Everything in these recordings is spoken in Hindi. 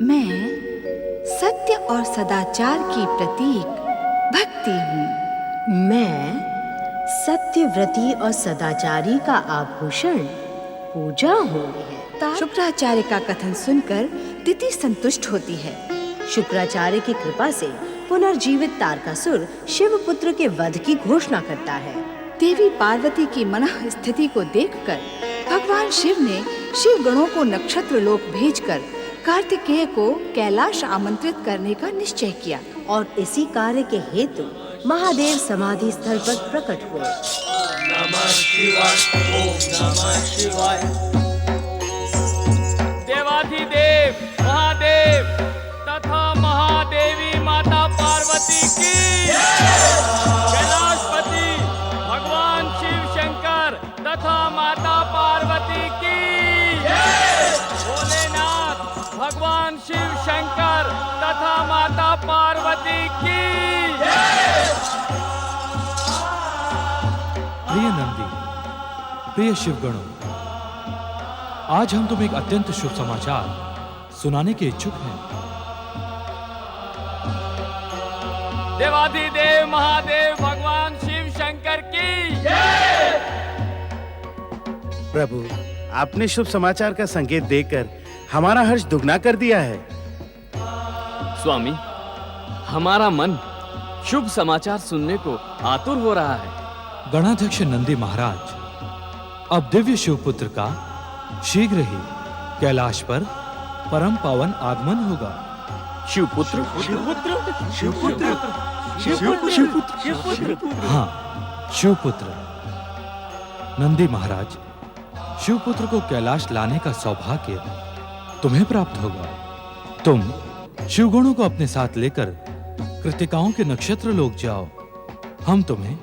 मैं सत्य और सदाचार की प्रतीक भक्ति हूँ। मैं सत्यव्रती और सदाचारी का आभूषण पूजा हूँ। शुक्राचार्य का कथन सुनकर तिथि संतुष्ट होती है। शुक्राचार्य की कृपा से पुनर्जीवित तारकासुर शिवपुत्र के वध की घोषणा करता है। देवी पार्वती की मनः स्थिति को देखकर भगवान शिव ने शिव गणों को नक्षत्र लोक भेजकर कार्तिकेय को कैलाश आमंत्रित करने का निश्चय किया और इसी कार्य के हेतु महादेव समाधि स्थल पर प्रकट हुए। नमः शिवाय, ओम नमः शिवाय। देवाधिदेव महादेव तथा महादेवी माता पार्वती की कैलाशपति भगवान शिव शंकर तथा माता पार्वती की भोलेनाथ भगवान शिव शंकर तथा माता पार्वती की। प्रिय नंदी, प्रिय शिवगणों, आज हम तुम्हें एक अत्यंत शुभ समाचार सुनाने के इच्छुक हैं। देवाधिदेव महादेव भगवान शिव शंकर की प्रभु, आपने शुभ समाचार का संकेत देकर हमारा हर्ष दुगना कर दिया है। स्वामी, हमारा मन शुभ समाचार सुनने को आतुर हो रहा है। गणाध्यक्ष नंदी महाराज, अब दिव्य शिवपुत्र का शीघ्र ही कैलाश पर परम पावन आगमन होगा। शिवपुत्र हाँ, शिवपुत्र। नंदी महाराज, शिवपुत्र को कैलाश लाने का सौभाग्य तुम्हें प्राप्त होगा। तुम शिवगणों को अपने साथ लेकर कृतिकाओं के नक्षत्र लोक जाओ। हम तुम्हें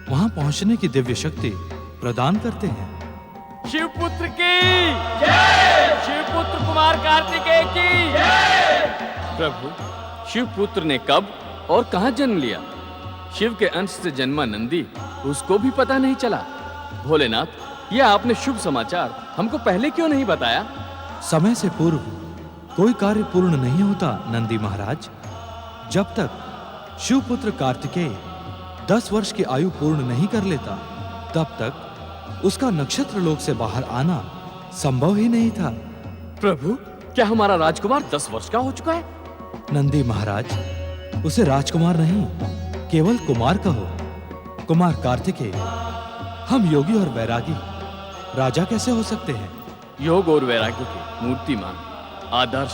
वहां पहुंचने की दिव्य शक्ति प्रदान करते हैं। शिवपुत्र की जय, शिवपुत्र कुमार कार्तिकेय की जय। प्रभु, शिवपुत्र ने कब और कहां जन्म लिया? शिव के अंश से जन्मा नंदी, उसको भी पता नहीं चला। भोलेनाथ, यह आपने शुभ समाचार हमको पहले क्यों नहीं बताया? समय से पूर्व कोई कार्य पूर्ण नहीं होता नंदी महाराज। जब तक शिवपुत्र कार्तिकेय 10 वर्ष की आयु पूर्ण नहीं कर लेता, तब तक उसका नक्षत्र लोक से बाहर आना संभव ही नहीं था। प्रभु, क्या हमारा राजकुमार 10 वर्ष का हो चुका है? नंदी महाराज, उसे राजकुमार नहीं, केवल कुमार कहो। कुमार कार्तिकेय, हम योगी और वैरागी राजा कैसे हो सकते हैं? योग और वैराग्य के मूर्तिमान आदर्श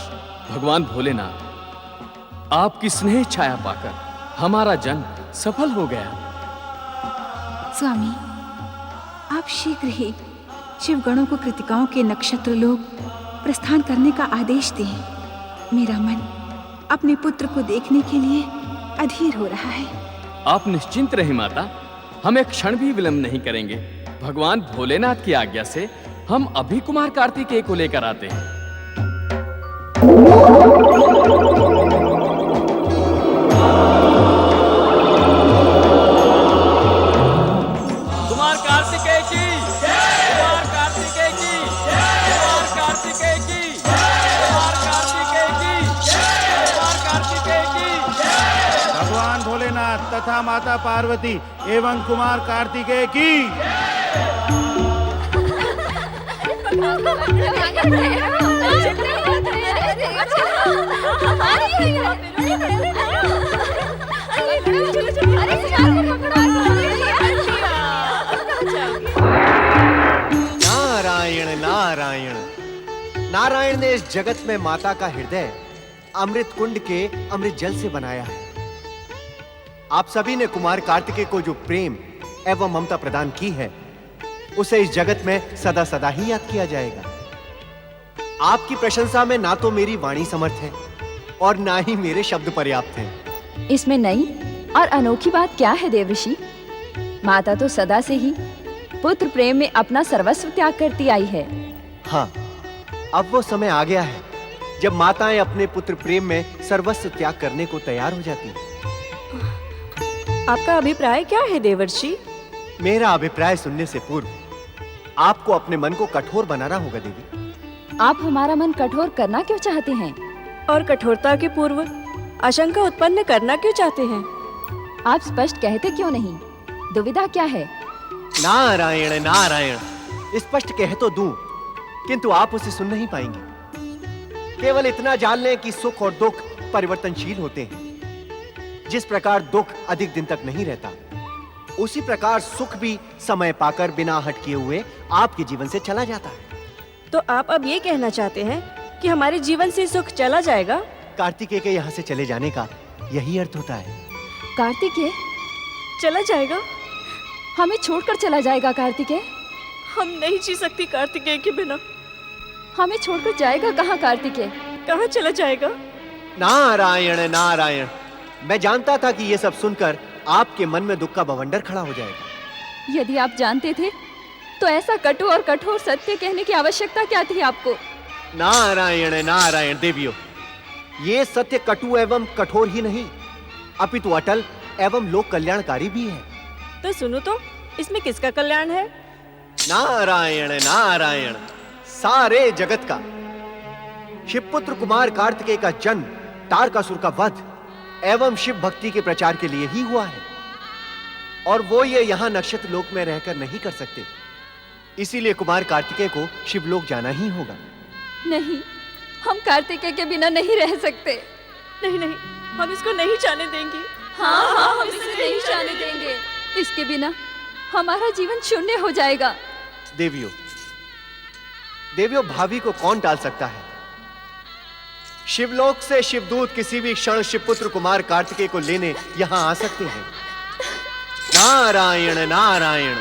भगवान भोलेनाथ, आपकी स्नेह छाया पाकर हमारा जन्म सफल हो गया। स्वामी, आप शीघ्र ही शिवगणों को कृतिकाओं के नक्षत्र लोक प्रस्थान करने का आदेश दें। मेरा मन अपने पुत्र को देखने के लिए अधीर हो रहा है। आप निश्चिंत रहे माता, हम एक क्षण भी विलंब नहीं करेंगे। भगवान भोलेनाथ की आज्ञा से हम अभी कुमार कार्तिकेय को लेकर आते हैं। कुमार कार्तिकेय की कुमार कार्तिकेय की कुमार कार्तिकेय की कुमार कार्तिकेय की कुमार कार्तिकेय की। भगवान भोलेनाथ तथा माता पार्वती एवं कुमार कार्तिकेय की। नारायण नारायण नारायण ने इस जगत में माता का हृदय अमृत कुंड के अमृत जल से बनाया है। आप सभी ने कुमार कार्तिकेय को जो प्रेम एवं ममता प्रदान की है, उसे इस जगत में सदा सदा ही याद किया जाएगा। आपकी प्रशंसा में ना तो मेरी वाणी समर्थ है और ना ही मेरे शब्द पर्याप्त हैं। इसमें नई और अनोखी बात क्या है देवऋषि? माता तो सदा से ही पुत्र प्रेम में अपना सर्वस्व त्याग करती आई है। हाँ, अब वो समय आ गया है जब माताएं अपने पुत्र प्रेम में सर्वस्व त्याग करने को तैयार हो जाती हैं। आपका अभिप्राय क्या है देवर्षि? मेरा अभिप्राय सुनने से पूर्व आपको अपने मन को कठोर बनाना होगा देवी। आप हमारा मन कठोर करना क्यों चाहते हैं? और कठोरता के पूर्व आशंका उत्पन्न करना क्यों चाहते हैं? आप स्पष्ट कहते क्यों नहीं? दुविधा क्या है? नारायण नारायण, स्पष्ट कह तो दूं, किंतु आप उसे सुन नहीं पाएंगे। केवल इतना जान लें कि सुख और दुख परिवर्तनशील होते हैं। जिस प्रकार दुख अधिक दिन तक नहीं रहता, उसी प्रकार सुख भी समय पाकर बिना हटके हुए आपके जीवन से चला जाता है। तो आप अब ये कहना चाहते हैं कि हमारे जीवन से सुख चला जाएगा? कार्तिकेय के यहाँ से चले जाने का यही अर्थ होता है। कार्तिकेय चला जाएगा? हमें छोड़कर चला जाएगा कार्तिकेय? हम नहीं जी सकती कार्तिकेय के बिना। हमें छोड़कर जाएगा कहाँ कार्तिकेय? कहाँ चला जाएगा? नारायण नारायण, मैं जानता था कि ये सब सुनकर आपके मन में दुख का बवंडर खड़ा हो जाएगा। यदि आप जानते थे तो ऐसा कटु और कठोर सत्य कहने की आवश्यकता क्या थी आपको? नारायण नारायण देवियों, ये सत्य कटु एवं कठोर ही नहीं, अपितु अटल एवं लोक कल्याणकारी भी है। तो सुनो तो, इसमें किसका कल्याण है? नारायण नारायण, सारे जगत का। शिवपुत्र कुमार कार्तिकेय का जन्म, तारकासुर का वध एवं शिव भक्ति के प्रचार के लिए ही हुआ है, और वो ये यहाँ नक्षत्र लोक में रहकर नहीं कर सकते। इसीलिए कुमार कार्तिकेय को शिवलोक जाना ही होगा। नहीं, हम कार्तिकेय के बिना नहीं रह सकते। नहीं नहीं, हम इसको नहीं जाने देंगे। हाँ, हम इसे नहीं जाने देंगे। इसके बिना हमारा जीवन शून्य हो जाएगा। देवियों, देवियों, भावी को कौन टाल सकता है? शिवलोक से शिवदूत किसी भी क्षण शिवपुत्र कुमार कार्तिकेय को लेने यहां आ सकते हैं। नारायण नारायण।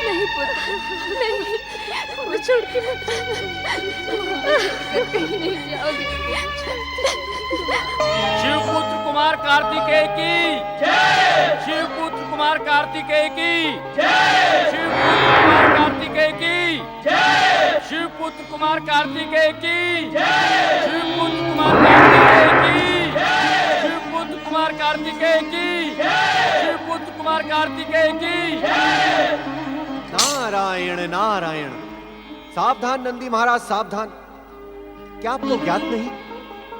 नहीं पुत्र, नहीं, हमें छोड़ के मत कहीं नहीं जाओगे। शिवपुत्र कुमार कार्तिकेय की जय। शिवपुत्र कुमार कार्तिकेय की जय। शिवपुत्र कुमार कार्तिकेय की जय। शिवपुत्र कुमार कार्तिकेय की जय। शिवपुत्र कुमार कार्तिकेय की जय। शिवपुत्र कुमार कार्तिकेय की जय। शिवपुत्र कुमार कार्तिकेय की जय। नारायण नारायण। सावधान नंदी महाराज, सावधान। क्या आपको ज्ञात नहीं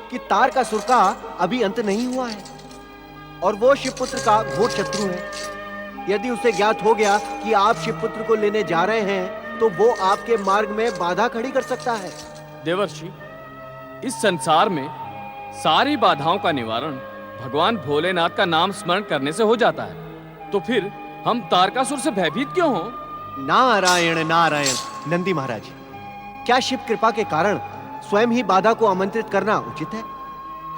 कि तारकासुर का अभी अंत नहीं हुआ है, और वो शिवपुत्र का घोर शत्रु है। यदि उसे ज्ञात हो गया कि आप शिवपुत्र को लेने जा रहे हैं, तो वो आपके मार्ग में बाधा खड़ी कर सकता है। देवर्षि, इस संसार में सारी बाधाओं का निवारण भगवान भोलेनाथ का नाम स्मरण करने से हो जाता है, तो फिर हम तारकासुर से भयभीत क्यों हों? नारायण नारायण। नंदी महाराज, क्या शिव कृपा के कारण स्वयं ही बाधा को आमंत्रित करना उचित है?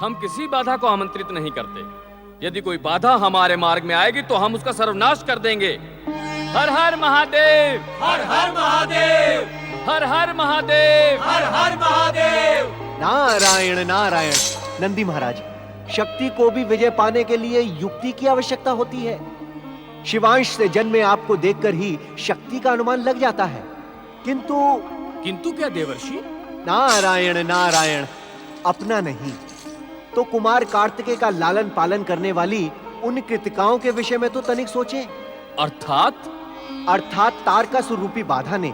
हम किसी बाधा को आमंत्रित नहीं करते। यदि कोई बाधा हमारे मार्ग में आएगी तो हम उसका सर्वनाश कर देंगे। हर हर महादेव, हर हर महादेव, हर हर महादेव, हर हर महादेव। नारायण नारायण। नंदी महाराज, शक्ति को भी विजय पाने के लिए युक्ति की आवश्यकता होती है। शिवांश से जन्मे आपको देखकर ही शक्ति का अनुमान लग जाता है, किंतु क्या देवर्षि? नारायण नारायण। अपना नहीं तो कुमार कार्तिकेय का लालन पालन करने वाली उन कृतिकाओं के विषय में तो तनिक सोचें। अर्थात तारकासुर रूपी बाधा ने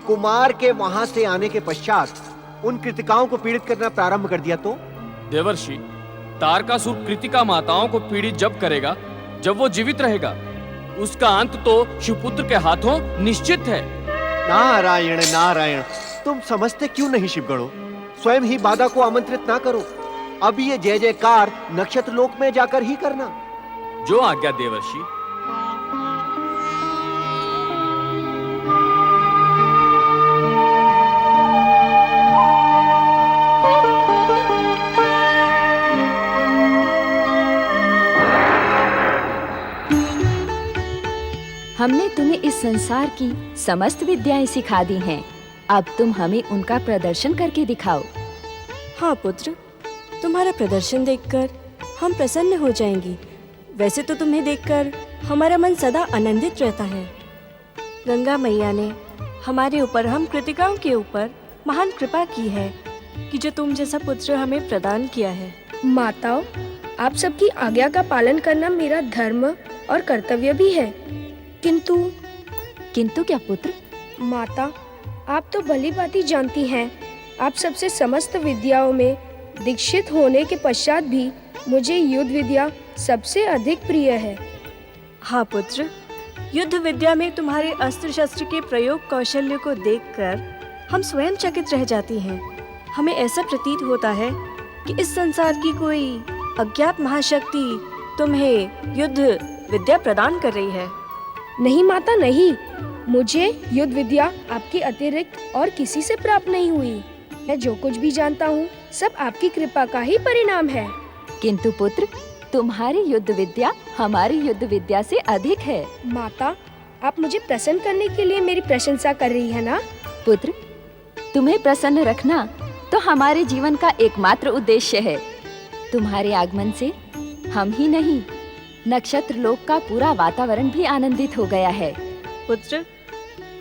कुमार के वहां से आने के पश्चात उन कृतिकाओं को पीड़ित करना प्रारंभ कर दिया तो? देवर्षि, तारकासुर कृतिका माताओं को पीड़ित जब करेगा जब वो जीवित रहेगा, उसका अंत तो शिवपुत्र के हाथों निश्चित है। नारायण नारायण। तुम समझते क्यों नहीं शिवगणों? स्वयं ही बाधा को आमंत्रित ना करो। अब ये जय जयकार नक्षत्र लोक में जाकर ही करना। जो आज्ञा देवर्षि। हमने तुम्हें इस संसार की समस्त विद्याएं सिखा दी हैं। अब तुम हमें उनका प्रदर्शन करके दिखाओ। हाँ पुत्र, तुम्हारा प्रदर्शन देखकर हम प्रसन्न हो जाएंगे। वैसे तो तुम्हें देखकर हमारा मन सदा आनंदित रहता है। गंगा मैया ने हमारे ऊपर, हम कृतिकाओं के ऊपर महान कृपा की है कि जो तुम जैसा पुत्र हमें प्रदान किया है। माताओं, आप सबकी आज्ञा का पालन करना मेरा धर्म और कर्तव्य भी है। किंतु क्या पुत्र? माता, आप तो भली भांति जानती हैं, आप सबसे समस्त विद्याओं में दीक्षित होने के पश्चात भी मुझे युद्ध विद्या सबसे अधिक प्रिय है। हाँ पुत्र, युद्ध विद्या में तुम्हारे अस्त्र शस्त्र के प्रयोग कौशल्य को देखकर हम स्वयं चकित रह जाती हैं। हमें ऐसा प्रतीत होता है कि इस संसार की कोई अज्ञात महाशक्ति तुम्हें युद्ध विद्या प्रदान कर रही है। नहीं माता नहीं, मुझे युद्ध विद्या आपके अतिरिक्त और किसी से प्राप्त नहीं हुई। मैं जो कुछ भी जानता हूँ सब आपकी कृपा का ही परिणाम है। किंतु पुत्र, तुम्हारी युद्ध विद्या हमारी युद्ध विद्या से अधिक है। माता, आप मुझे प्रसन्न करने के लिए मेरी प्रशंसा कर रही है ना? पुत्र, तुम्हें प्रसन्न रखना तो हमारे जीवन का एकमात्र उद्देश्य है। तुम्हारे आगमन से हम ही नहीं, नक्षत्र लोक का पूरा वातावरण भी आनंदित हो गया है। पुत्र,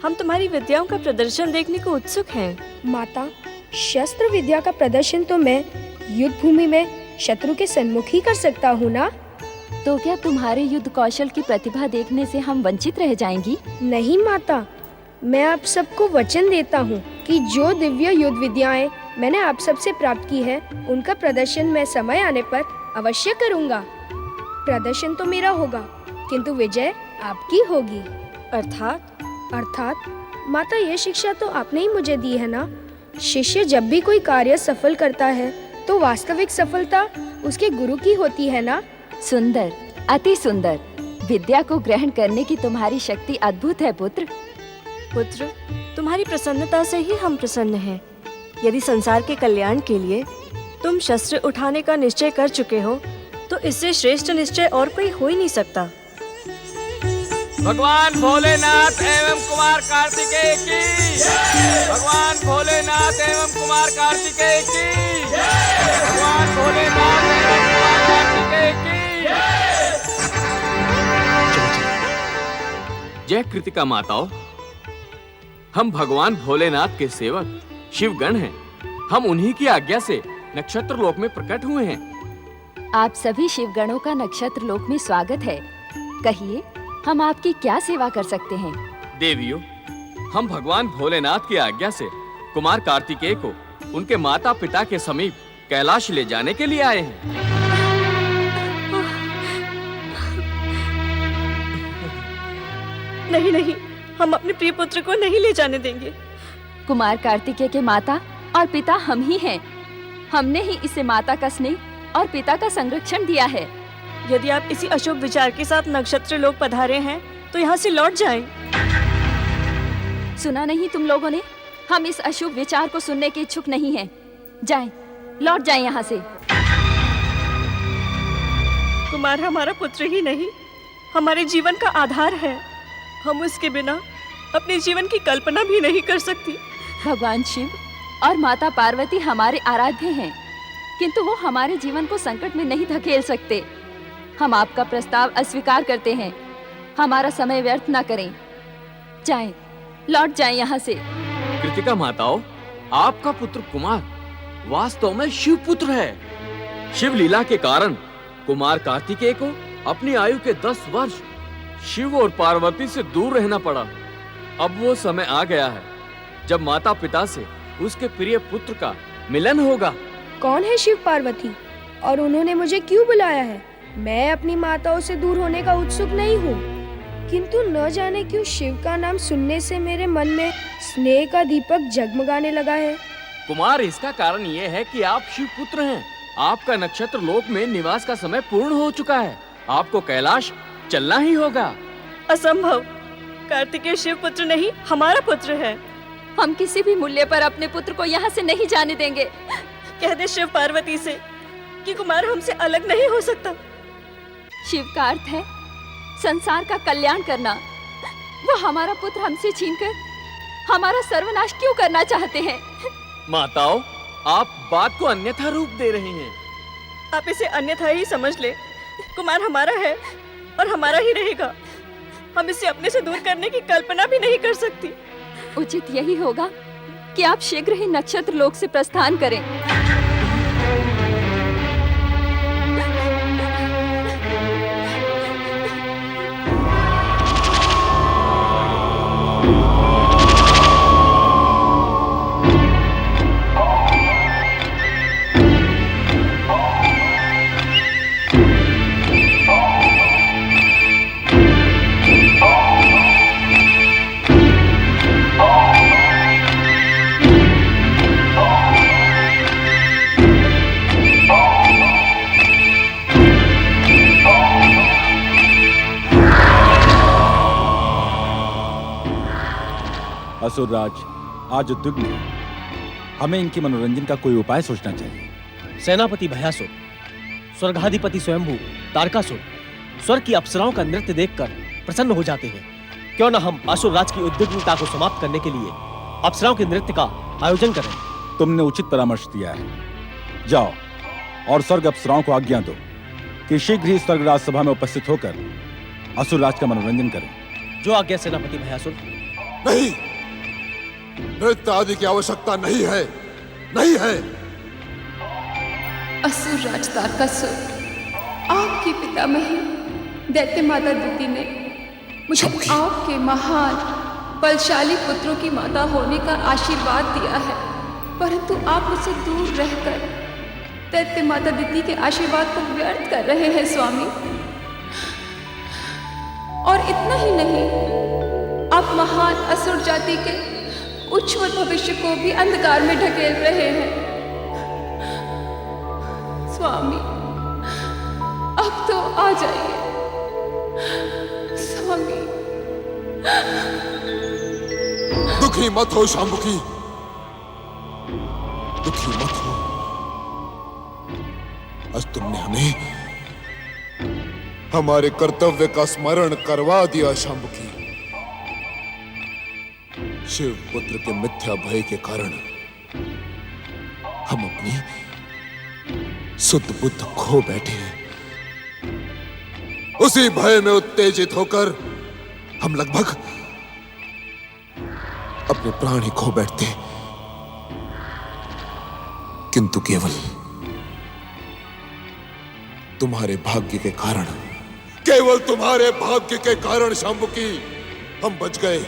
हम तुम्हारी विद्याओं का प्रदर्शन देखने को उत्सुक हैं। माता, शस्त्र विद्या का प्रदर्शन तो मैं युद्ध भूमि में शत्रु के सन्मुख ही कर सकता हूँ ना? तो क्या तुम्हारे युद्ध कौशल की प्रतिभा देखने से हम वंचित रह जाएंगी? नहीं माता, मैं आप सबको वचन देता हूँ कि जो दिव्य युद्ध विद्याएं मैंने आप सबसे प्राप्त की है, उनका प्रदर्शन मैं समय आने पर अवश्य करूँगा। प्रदर्शन तो मेरा होगा, किंतु विजय आपकी होगी। अर्थात माता, ये शिक्षा तो आपने ही मुझे दी है ना? शिष्य जब भी कोई कार्य सफल करता है तो वास्तविक सफलता उसके गुरु की होती है ना? सुंदर, अति सुंदर। विद्या को ग्रहण करने की तुम्हारी शक्ति अद्भुत है पुत्र। पुत्र, तुम्हारी प्रसन्नता से ही हम प्रसन्न हैं। यदि संसार के कल्याण के लिए तुम शस्त्र उठाने का निश्चय कर चुके हो, तो इससे श्रेष्ठ निश्चय और कोई हो ही नहीं सकता। भगवान भोलेनाथ एवं कुमार कार्तिकेय की जय। भगवान भोलेनाथ एवं कुमार कार्तिकेय की जय। भगवान भोलेनाथ एवं कुमार कार्तिकेय की जय। जय कृतिका माताओं, हम भगवान भोलेनाथ के सेवक शिवगण हैं। हम उन्हीं की आज्ञा से नक्षत्र लोक में प्रकट हुए हैं। आप सभी शिवगणों का नक्षत्र लोक में स्वागत है। कहिए, हम आपकी क्या सेवा कर सकते हैं? देवियों, हम भगवान भोलेनाथ की आज्ञा से कुमार कार्तिकेय को उनके माता पिता के समीप कैलाश ले जाने के लिए आए हैं। नहीं नहीं, हम अपने प्रिय पुत्र को नहीं ले जाने देंगे। कुमार कार्तिकेय के माता और पिता हम ही हैं। हमने ही इसे माता का स्नेह और पिता का संरक्षण दिया है। यदि आप इसी अशुभ विचार के साथ नक्षत्र लोक पधारे हैं, तो यहाँ से लौट जाएं। सुना नहीं तुम लोगों ने? हम इस अशुभ विचार को सुनने के इच्छुक नहीं हैं। जाएं, लौट जाएं यहाँ से। कुमार हमारा पुत्र ही नहीं, हमारे जीवन का आधार है। हम उसके बिना अपने जीवन की कल्पना भी नहीं कर सकती। भगवान शिव और माता पार्वती हमारे आराध्य हैं, किंतु वो हमारे जीवन को संकट में नहीं धकेल सकते। हम आपका प्रस्ताव अस्वीकार करते हैं। हमारा समय व्यर्थ न करें। जाएं, लौट जाएं यहाँ से। कृतिका माताओं, आपका पुत्र कुमार वास्तव में शिव पुत्र है। शिव लीला के कारण कुमार कार्तिकेय को अपनी आयु के 10 वर्ष शिव और पार्वती से दूर रहना पड़ा। अब वो समय आ गया है जब माता पिता से उसके प्रिय पुत्र का मिलन होगा। कौन है शिव पार्वती और उन्होंने मुझे क्यों बुलाया है? मैं अपनी माताओं से दूर होने का उत्सुक नहीं हूँ, किंतु न जाने क्यों शिव का नाम सुनने से मेरे मन में स्नेह का दीपक जगमगाने लगा है। कुमार, इसका कारण ये है कि आप शिव पुत्र हैं। आपका नक्षत्र लोक में निवास का समय पूर्ण हो चुका है। आपको कैलाश चलना ही होगा। असंभव। कार्तिकेय शिव पुत्र नहीं, हमारा पुत्र है। हम किसी भी मूल्य पर अपने पुत्र को यहाँ से नहीं जाने देंगे। कह दे शिव पार्वती से कि कुमार हमसे अलग नहीं हो सकता। शिव का अर्थ है संसार का कल्याण करना। वो हमारा पुत्र हमसे छीनकर हमारा सर्वनाश क्यों करना चाहते हैं? माताओं, आप बात को अन्यथा रूप दे रही हैं। आप इसे अन्यथा ही समझ ले। कुमार हमारा है और हमारा ही रहेगा। हम इसे अपने से दूर करने की कल्पना भी नहीं कर सकती। उचित यही होगा कि आप शीघ्र ही नक्षत्र लोक से प्रस्थान करें। असुरराज आज उद्विग्न है। हमें इनके मनोरंजन का कोई उपाय सोचना चाहिए। सेनापति भयासुर, स्वर्गाधिपति स्वयंभू, तारकासुर स्वर्ग की अप्सराओं का नृत्य देखकर प्रसन्न हो जाते हैं। क्यों न हम असुरराज की उद्विग्नता को समाप्त करने के लिए अप्सराओं के नृत्य का आयोजन करें। तुमने उचित परामर्श दिया है। जाओ और स्वर्ग अप्सराओं को आज्ञा दो कि शीघ्र ही स्वर्गराज सभा में उपस्थित होकर असुरराज का मनोरंजन करें। जो आज्ञा सेनापति भयासुर। नहीं, नृत्य आदि की आवश्यकता नहीं है, नहीं है। असुरराज तारकासुर, आपकी पितामही दैत्य माता दिति ने मुझे आपके महान बलशाली पुत्रों की माता होने का आशीर्वाद दिया है, परंतु आप मुझसे दूर रहकर दैत्य माता दिति के आशीर्वाद को व्यर्थ कर रहे हैं स्वामी। और इतना ही नहीं, आप महान असुर जाति के उज्जवल भविष्य को भी अंधकार में ढकेल रहे हैं। स्वामी, अब तो आ जाइए स्वामी। दुखी मत हो शांबुकी, दुखी मत हो। आज तुमने हमें हमारे कर्तव्य का स्मरण करवा दिया शांबुकी। शिव पुत्र के मिथ्या भय के कारण हम अपनी शुद्ध बुद्ध खो बैठे हैं। उसी भय में उत्तेजित होकर हम लगभग अपने प्राण ही खो बैठते, किंतु केवल तुम्हारे भाग्य के कारण, केवल तुम्हारे भाग्य के कारण शांबुकी हम बच गए,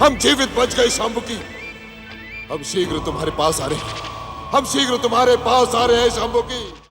हम जीवित बच गए शांबुकी। हम शीघ्र तुम्हारे पास आ रहे हैं, हम शीघ्र तुम्हारे पास आ रहे हैं शांबुकी।